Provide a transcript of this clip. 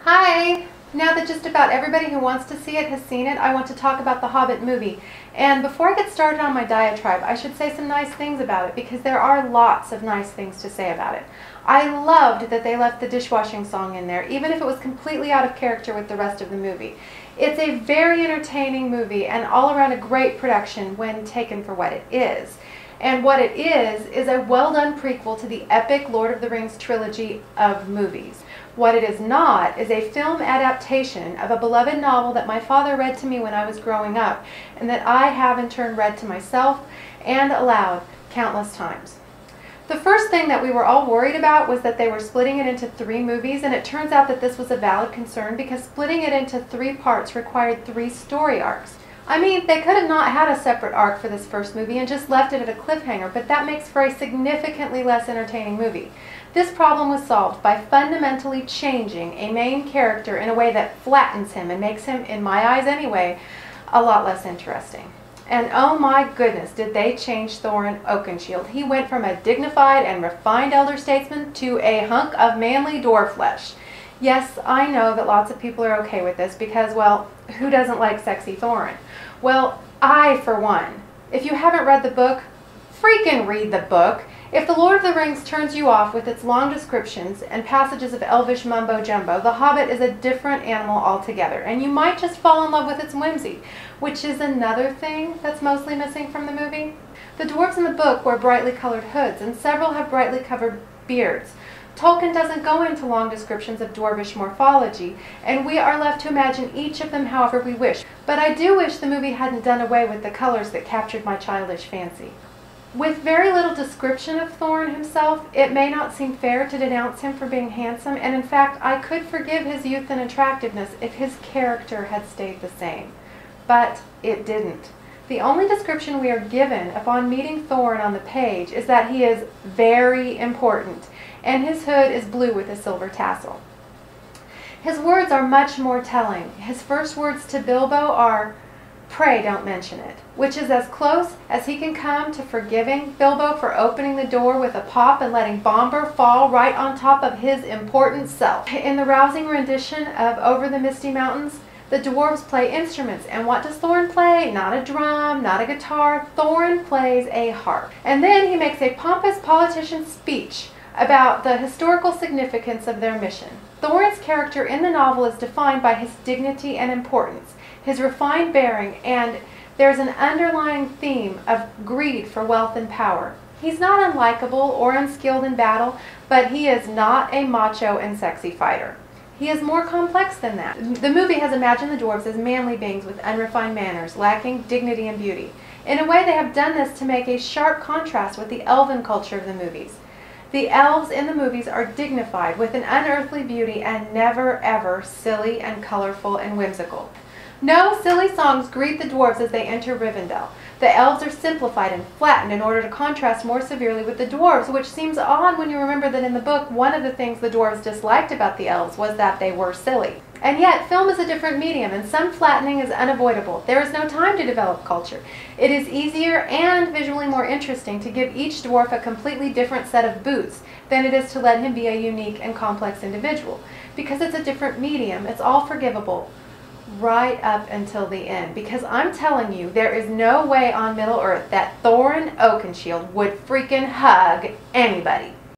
Hi! Now that just about everybody who wants to see it has seen it, I want to talk about the Hobbit movie. And before I get started on my diatribe, I should say some nice things about it, because there are lots of nice things to say about it. I loved that they left the dishwashing song in there, even if it was completely out of character with the rest of the movie. It's a very entertaining movie and all around a great production when taken for what it is. And what it is a well-done prequel to the epic Lord of the Rings trilogy of movies. What it is not is a film adaptation of a beloved novel that my father read to me when I was growing up, and that I have in turn read to myself and aloud countless times. The first thing that we were all worried about was that they were splitting it into 3 movies, and it turns out that this was a valid concern because splitting it into 3 parts required 3 story arcs. I mean, they could have not had a separate arc for this first movie and just left it at a cliffhanger, but that makes for a significantly less entertaining movie. This problem was solved by fundamentally changing a main character in a way that flattens him and makes him, in my eyes anyway, a lot less interesting. And oh my goodness, did they change Thorin Oakenshield. He went from a dignified and refined elder statesman to a hunk of manly dwarf flesh. Yes, I know that lots of people are okay with this because, well, who doesn't like sexy Thorin? Well, I, for one. If you haven't read the book, freaking read the book. If The Lord of the Rings turns you off with its long descriptions and passages of elvish mumbo-jumbo, The Hobbit is a different animal altogether, and you might just fall in love with its whimsy, which is another thing that's mostly missing from the movie. The dwarves in the book wear brightly colored hoods, and several have brightly covered beards. Tolkien doesn't go into long descriptions of dwarvish morphology, and we are left to imagine each of them however we wish. But I do wish the movie hadn't done away with the colors that captured my childish fancy. With very little description of Thorin himself, it may not seem fair to denounce him for being handsome, and in fact, I could forgive his youth and attractiveness if his character had stayed the same. But it didn't. The only description we are given upon meeting Thorin on the page is that he is very important, and his hood is blue with a silver tassel. His words are much more telling. His first words to Bilbo are, "Pray don't mention it," which is as close as he can come to forgiving Bilbo for opening the door with a pop and letting Bombur fall right on top of his important self. In the rousing rendition of Over the Misty Mountains, the dwarves play instruments, and what does Thorin play? Not a drum, not a guitar. Thorin plays a harp. And then he makes a pompous politician speech about the historical significance of their mission. Thorin's character in the novel is defined by his dignity and importance, his refined bearing, and there's an underlying theme of greed for wealth and power. He's not unlikable or unskilled in battle, but he is not a macho and sexy fighter. He is more complex than that. The movie has imagined the dwarves as manly beings with unrefined manners, lacking dignity and beauty. In a way, they have done this to make a sharp contrast with the elven culture of the movies. The elves in the movies are dignified with an unearthly beauty and never ever silly and colorful and whimsical. No silly songs greet the dwarves as they enter Rivendell. The elves are simplified and flattened in order to contrast more severely with the dwarves, which seems odd when you remember that in the book, one of the things the dwarves disliked about the elves was that they were silly. And yet, film is a different medium, and some flattening is unavoidable. There is no time to develop culture. It is easier and visually more interesting to give each dwarf a completely different set of boots than it is to let him be a unique and complex individual. Because it's a different medium, it's all forgivable. Right up until the end, because I'm telling you, there is no way on Middle Earth that Thorin Oakenshield would freaking hug anybody.